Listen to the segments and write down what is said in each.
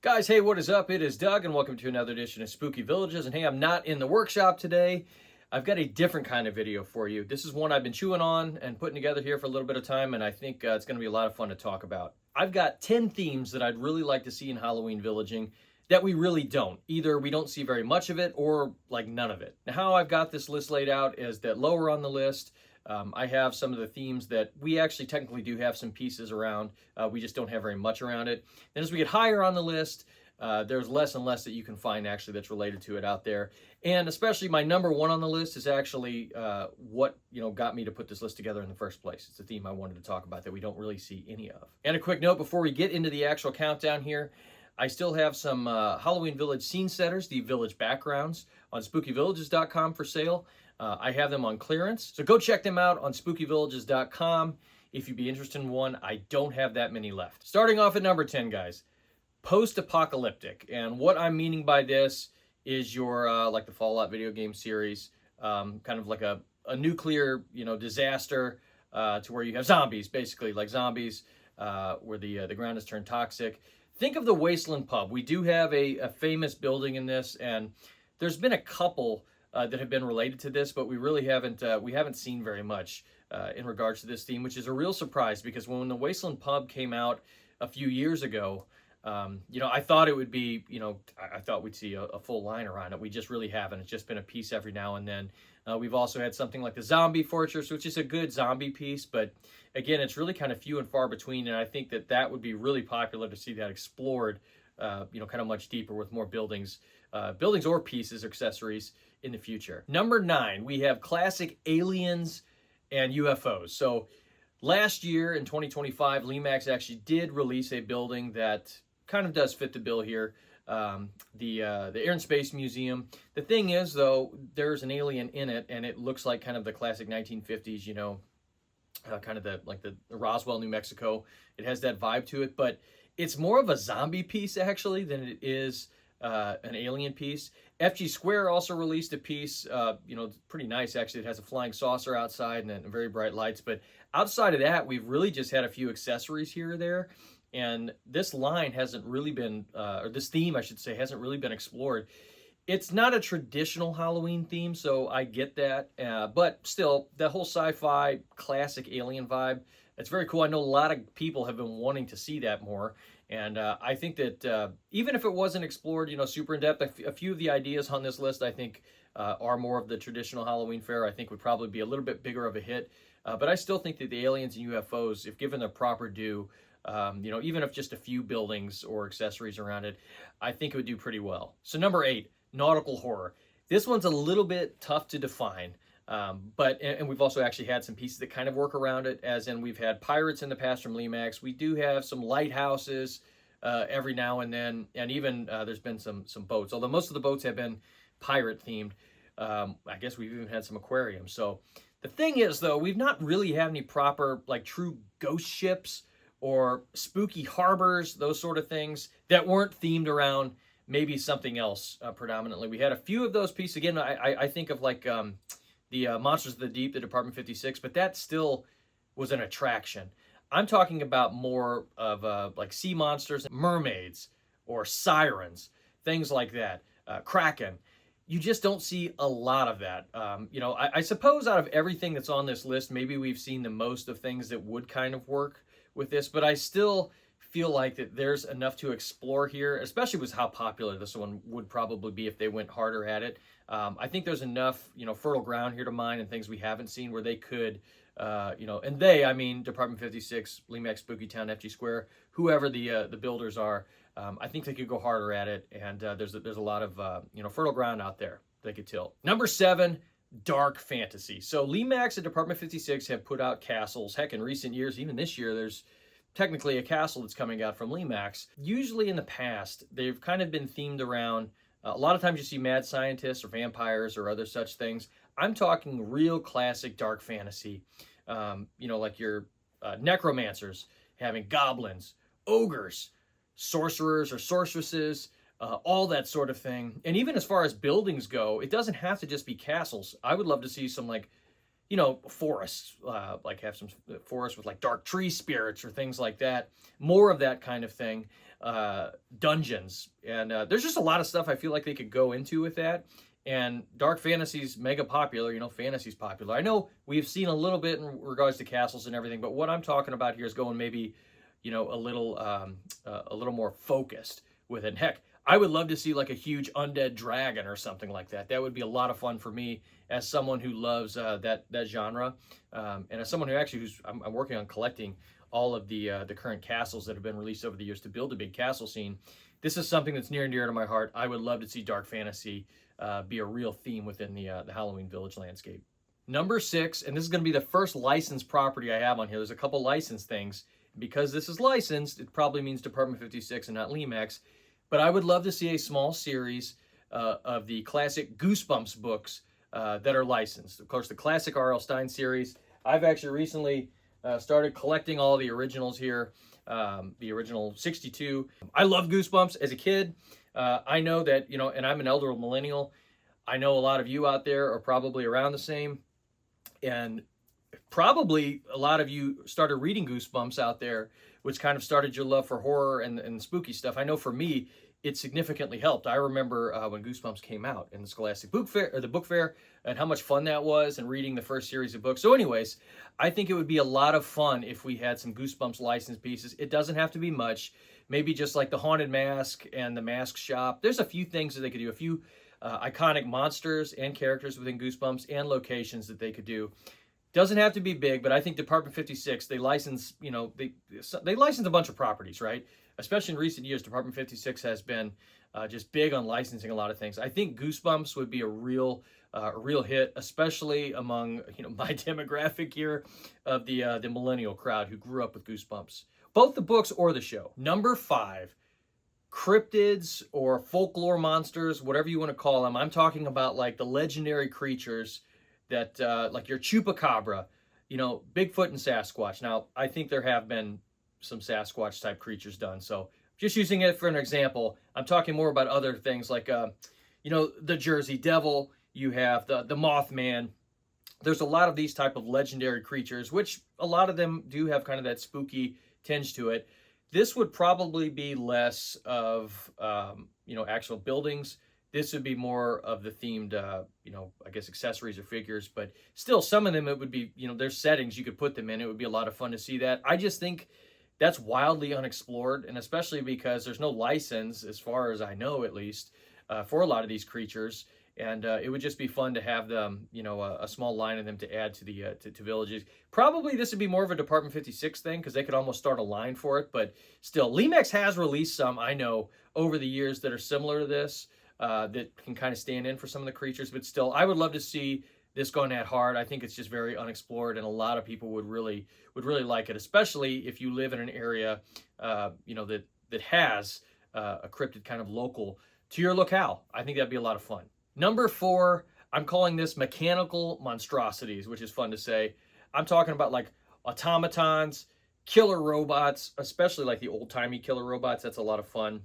Guys, hey, what is up? It is Doug, and welcome to another edition of Spooky Villages. And hey, I'm not in the workshop today. I've got a different kind of video for you. This is one I've been chewing on and putting together here for a little bit of time, and I think it's going to be a lot of fun to talk about. I've got 10 themes that I'd really like to see in Halloween villaging that we really don't. Either we don't see very much of it or like none of it. Now, how I've got this list laid out is that lower on the list, I have some of the themes that we actually technically do have some pieces around. We just don't have very much around it. Then as we get higher on the list, there's less and less that you can find actually that's related to it out there. And especially my number one on the list is actually what got me to put this list together in the first place. It's a theme I wanted to talk about that we don't really see any of. And a quick note before we get into the actual countdown here, I still have some Halloween Village scene setters, the village backgrounds, on spookyvillages.com for sale. I have them on clearance, so go check them out on spookyvillages.com if you'd be interested in one. I don't have that many left. Starting off at number 10, guys, Post-Apocalyptic. And what I'm meaning by this is your, like the Fallout video game series, kind of like a nuclear, disaster to where you have zombies, basically, like zombies, where the ground has turned toxic. Think of the Wasteland pub. We do have a famous building in this, and there's been a couple that have been related to this, but we really haven't seen very much in regards to this theme, which is a real surprise because when the Wasteland pub came out a few years ago, I thought it would be, I thought we'd see a full line around it. We just really haven't. It's just been a piece every now and then. We've also had something like the Zombie Fortress, which is a good zombie piece, but again, it's really kind of few and far between, and I think that would be really popular to see that explored, kind of much deeper with more buildings or pieces, accessories in the future. Number 9, we have classic aliens and UFOs. So last year in 2025, Lemax actually did release a building that kind of does fit the bill here. The Air and Space Museum. The thing is, though, there's an alien in it, and it looks like kind of the classic 1950s, kind of the Roswell, New Mexico. It has that vibe to it, but it's more of a zombie piece actually than it is an alien piece. FG Square also released a piece, pretty nice actually. It has a flying saucer outside and very bright lights, but outside of that, we've really just had a few accessories here or there. And this line hasn't really been, or this theme, I should say, hasn't really been explored. It's not a traditional Halloween theme, so I get that. But still, that whole sci-fi classic alien vibe, it's very cool. I know a lot of people have been wanting to see that more. And I think that even if it wasn't explored, super in depth, a few of the ideas on this list, I think, are more of the traditional Halloween fare. I think would probably be a little bit bigger of a hit. But I still think that the aliens and UFOs, if given their proper due, even if just a few buildings or accessories around it, I think it would do pretty well. So number 8, Nautical Horror. This one's a little bit tough to define, but we've also actually had some pieces that kind of work around it, as in we've had pirates in the past from Lemax. We do have some lighthouses every now and then, and even there's been some boats, although most of the boats have been pirate themed. I guess we've even had some aquariums. So the thing is, though, we've not really had any proper, like, true ghost ships or spooky harbors, those sort of things that weren't themed around maybe something else predominantly. We had a few of those pieces. Again, I think of like the Monsters of the Deep, the Department 56, but that still was an attraction. I'm talking about more of like sea monsters, mermaids, or sirens, things like that, Kraken. You just don't see a lot of that. I suppose out of everything that's on this list, maybe we've seen the most of things that would kind of work with this, but I still feel like that there's enough to explore here, especially with how popular this one would probably be if they went harder at it. I think there's enough, fertile ground here to mine and things we haven't seen where they could, and I mean Department 56, Lemax Spooky Town, FG Square, whoever the builders are, I think they could go harder at it, and there's a lot of fertile ground out there they could tilt. Number 7, dark fantasy. So Lemax and Department 56 have put out castles. Heck, in recent years, even this year, there's technically a castle that's coming out from Lemax. Usually in the past, they've kind of been themed around, a lot of times you see mad scientists or vampires or other such things. I'm talking real classic dark fantasy. You know, like your necromancers, having goblins, ogres, sorcerers or sorceresses, all that sort of thing. And even as far as buildings go, it doesn't have to just be castles. I would love to see some, like, you know, forests, like have some forests with like dark tree spirits or things like that. More of that kind of thing. Dungeons. And there's just a lot of stuff I feel like they could go into with that. And dark fantasy's mega popular, you know, fantasy's popular. I know we've seen a little bit in regards to castles and everything, but what I'm talking about here is going maybe, you know, a little more focused with it. Heck, I would love to see like a huge undead dragon or something like that. That would be a lot of fun for me as someone who loves that genre, and as someone who actually I'm working on collecting all of the current castles that have been released over the years to build a big castle scene. This is something that's near and dear to my heart. I would love to see dark fantasy be a real theme within the Halloween Village landscape. Number 6, and this is going to be the first licensed property I have on here. There's a couple licensed things. Because this is licensed, it probably means Department 56 and not Lemax. But I would love to see a small series of the classic Goosebumps books that are licensed. Of course, the classic R.L. Stine series. I've actually recently started collecting all the originals here, the original 62. I love Goosebumps as a kid. I know that, you know, and I'm an elder millennial. I know a lot of you out there are probably around the same. And probably a lot of you started reading Goosebumps out there, which kind of started your love for horror and spooky stuff. I know for me, it significantly helped. I remember when Goosebumps came out in the Scholastic Book Fair, or the book fair, and how much fun that was, and reading the first series of books. So anyways, I think it would be a lot of fun if we had some Goosebumps licensed pieces. It doesn't have to be much. Maybe just like the Haunted Mask and the Mask Shop. There's a few things that they could do, a few iconic monsters and characters within Goosebumps and locations that they could do. Doesn't have to be big, but I think Department 56, they license, you know, they license a bunch of properties, right? Especially in recent years, Department 56 has been just big on licensing a lot of things. I think Goosebumps would be a real hit, especially among, you know, my demographic here of the millennial crowd who grew up with Goosebumps. Both the books or the show. Number 5, cryptids or folklore monsters, whatever you want to call them. I'm talking about like the legendary creatures that like your chupacabra, you know, Bigfoot and Sasquatch. Now, I think there have been some Sasquatch type creatures done. So just using it for an example, I'm talking more about other things like, you know, the Jersey Devil, you have the Mothman. There's a lot of these type of legendary creatures, which a lot of them do have kind of that spooky tinge to it. This would probably be less of, you know, actual buildings. This would be more of the themed, you know, I guess accessories or figures, but still some of them, it would be, you know, there's settings you could put them in. It would be a lot of fun to see that. I just think that's wildly unexplored, and especially because there's no license, as far as I know at least, for a lot of these creatures. And it would just be fun to have them, you know, a small line of them to add to the to villages. Probably this would be more of a Department 56 thing because they could almost start a line for it. But still, Lemax has released some, I know, over the years that are similar to this. That can kind of stand in for some of the creatures, but still, I would love to see this going at hard. I think it's just very unexplored, and a lot of people would really like it, especially if you live in an area, you know, that has a cryptid kind of local to your locale. I think that'd be a lot of fun. Number 4, I'm calling this mechanical monstrosities, which is fun to say. I'm talking about like automatons, killer robots, especially like the old-timey killer robots. That's a lot of fun.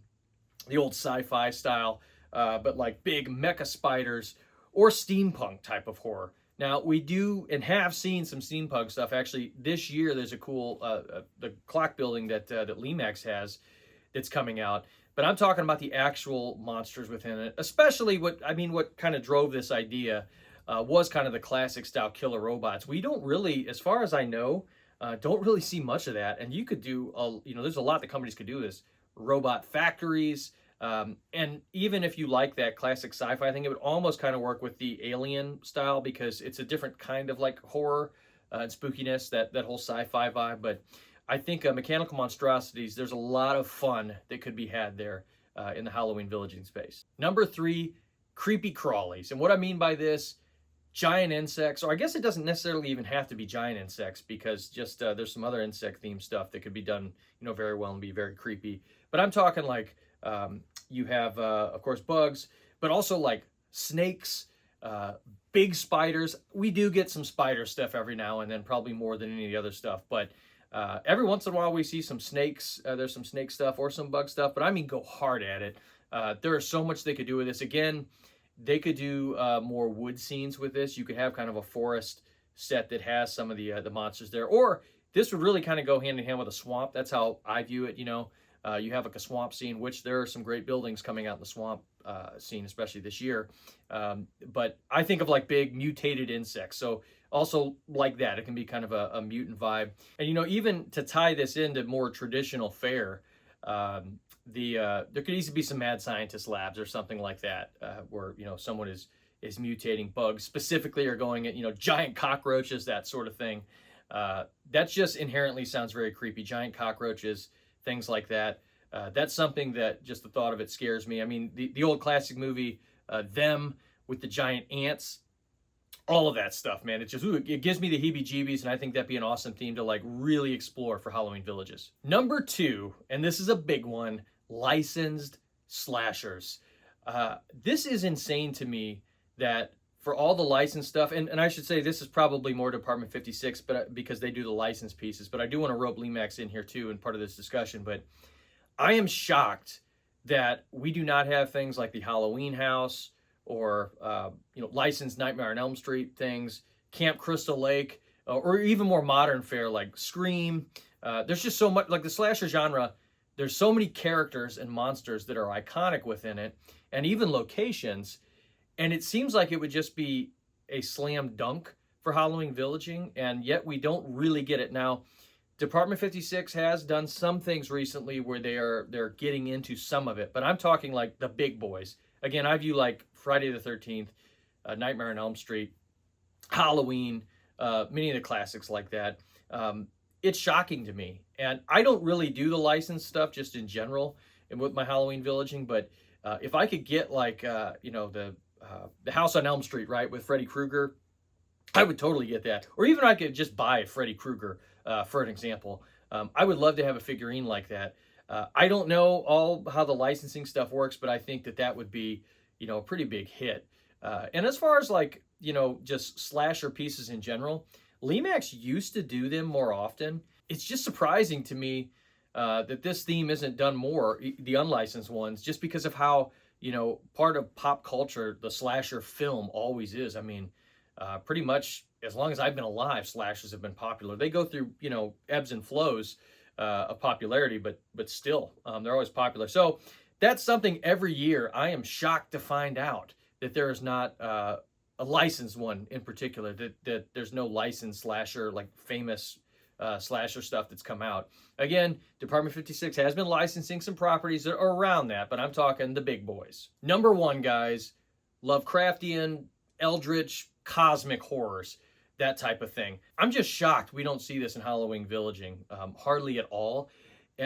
The old sci-fi style. But like big mecha spiders or steampunk type of horror. Now, we do and have seen some steampunk stuff. Actually, this year there's a cool, the clock building that Lemax has that's coming out. But I'm talking about the actual monsters within it, especially what kind of drove this idea was kind of the classic style killer robots. We don't really, as far as I know, don't really see much of that. And you could do, you know, there's a lot that companies could do this. Robot factories. And even if you like that classic sci-fi, I think it would almost kind of work with the Alien style because it's a different kind of like horror and spookiness, that whole sci-fi vibe. But I think mechanical monstrosities, there's a lot of fun that could be had there in the Halloween villaging space. Number 3, creepy crawlies. And what I mean by this, giant insects, or I guess it doesn't necessarily even have to be giant insects because just there's some other insect themed stuff that could be done, you know, very well and be very creepy. But I'm talking like you have, of course, bugs, but also like snakes, big spiders. We do get some spider stuff every now and then, probably more than any of the other stuff, but every once in a while we see some snakes. There's some snake stuff or some bug stuff, but I mean, go hard at it. There is so much they could do with this. Again, they could do more wood scenes with this. You could have kind of a forest set that has some of the monsters there, or this would really kind of go hand in hand with a swamp. That's how I view it. You know, you have like a swamp scene, which there are some great buildings coming out in the swamp scene, especially this year. But I think of like big mutated insects. So also like that, it can be kind of a mutant vibe. And, you know, even to tie this into more traditional fare, there could easily be some mad scientist labs or something like that, where, you know, someone is mutating bugs specifically, or going at, you know, giant cockroaches, that sort of thing. That just inherently sounds very creepy. Giant cockroaches, things like that. That's something that just the thought of it scares me. I mean, the old classic movie, Them, with the giant ants, all of that stuff, man. It's just, it gives me the heebie-jeebies, and I think that'd be an awesome theme to like really explore for Halloween Villages. Number 2, and this is a big one, licensed slashers. This is insane to me that for all the licensed stuff, and I should say this is probably more Department 56, but because they do the license pieces, but I do want to rope Lemax in here too in part of this discussion. But I am shocked that we do not have things like the Halloween House, or you know, licensed Nightmare on Elm Street things, Camp Crystal Lake, or even more modern fare like Scream. There's just so much, like the slasher genre, there's so many characters and monsters that are iconic within it, and even locations, and it seems like it would just be a slam dunk for Halloween Villaging, and yet we don't really get it. Now, Department 56 has done some things recently where they're getting into some of it, but I'm talking like the big boys. Again, I view like Friday the 13th, Nightmare on Elm Street, Halloween, many of the classics like that. It's shocking to me. And I don't really do the licensed stuff just in general and with my Halloween Villaging, but if I could get like, you know, the House on Elm Street, right, with Freddy Krueger, I would totally get that. Or even I could just buy Freddy Krueger, for an example. I would love to have a figurine like that. I don't know all how the licensing stuff works, but I think that would be, you know, a pretty big hit. And as far as like, you know, just slasher pieces in general, Lemax used to do them more often. It's just surprising to me that this theme isn't done more, the unlicensed ones, just because of how, you know, part of pop culture the slasher film always is. I mean, pretty much as long as I've been alive, slashers have been popular. They go through, you know, ebbs and flows of popularity, but still, they're always popular. So that's something every year I am shocked to find out that there is not a licensed one in particular, that there's no licensed slasher, like famous slasher stuff that's come out. Again, Department 56 has been licensing some properties that are around that, but I'm talking the big boys. Number 1, guys, Lovecraftian, Eldritch, cosmic horrors, that type of thing. I'm just shocked we don't see this in Halloween Villaging, hardly at all,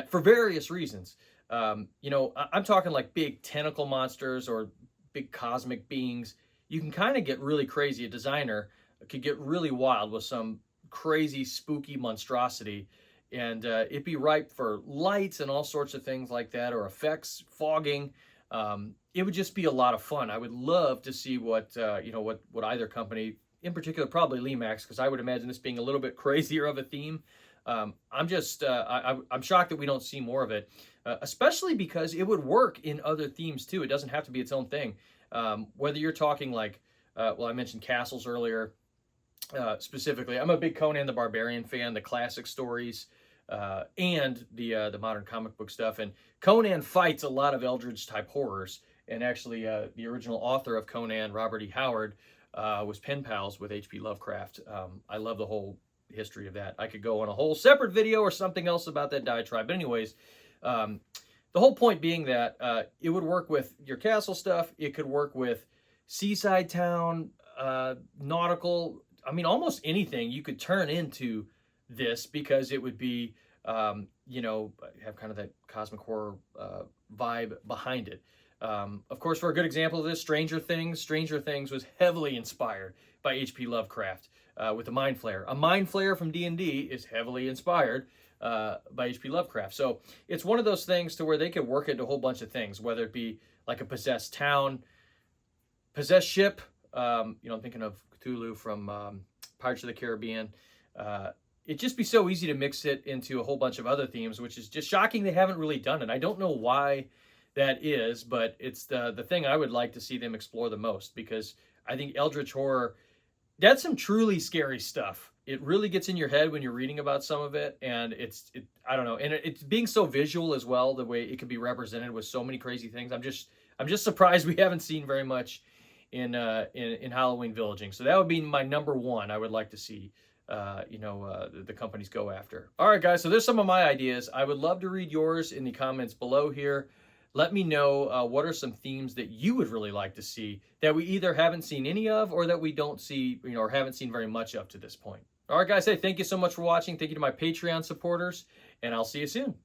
for various reasons. You know, I'm talking like big tentacle monsters or big cosmic beings. You can kind of get really crazy. A designer could get really wild with some crazy, spooky monstrosity, and it'd be ripe for lights and all sorts of things like that, or effects, fogging. It would just be a lot of fun. I would love to see what, you know, what either company, in particular, probably Lemax, because I would imagine this being a little bit crazier of a theme. I'm just, I'm shocked that we don't see more of it, especially because it would work in other themes too. It doesn't have to be its own thing. Whether you're talking like, well, I mentioned castles earlier, specifically. I'm a big Conan the Barbarian fan, the classic stories, and the modern comic book stuff. And Conan fights a lot of Eldritch type horrors. And actually, the original author of Conan, Robert E. Howard, was pen pals with H.P. Lovecraft. I love the whole history of that. I could go on a whole separate video or something else about that diatribe. But anyways, the whole point being that it would work with your castle stuff. It could work with seaside town, nautical. I mean, almost anything you could turn into this, because it would be, you know, have kind of that cosmic horror vibe behind it. Of course, for a good example of this, Stranger Things. Stranger Things was heavily inspired by H.P. Lovecraft with the Mind Flayer. A Mind Flayer from D&D is heavily inspired by H.P. Lovecraft. So it's one of those things to where they could work into a whole bunch of things, whether it be like a possessed town, possessed ship, You know, I'm thinking of Cthulhu from Pirates of the Caribbean. It'd just be so easy to mix it into a whole bunch of other themes, which is just shocking they haven't really done it. I don't know why that is, but it's the thing I would like to see them explore the most, because I think Eldritch Horror, that's some truly scary stuff. It really gets in your head when you're reading about some of it, and I don't know, and it's being so visual as well, the way it can be represented with so many crazy things. I'm just surprised we haven't seen very much in Halloween villaging. So that would be my number one. I would like to see the companies go after. All right, guys. So there's some of my ideas. I would love to read yours in the comments below here. Let me know what are some themes that you would really like to see that we either haven't seen any of, or that we don't see, or haven't seen very much of to this point. All right, guys. Hey, thank you so much for watching. Thank you to my Patreon supporters, and I'll see you soon.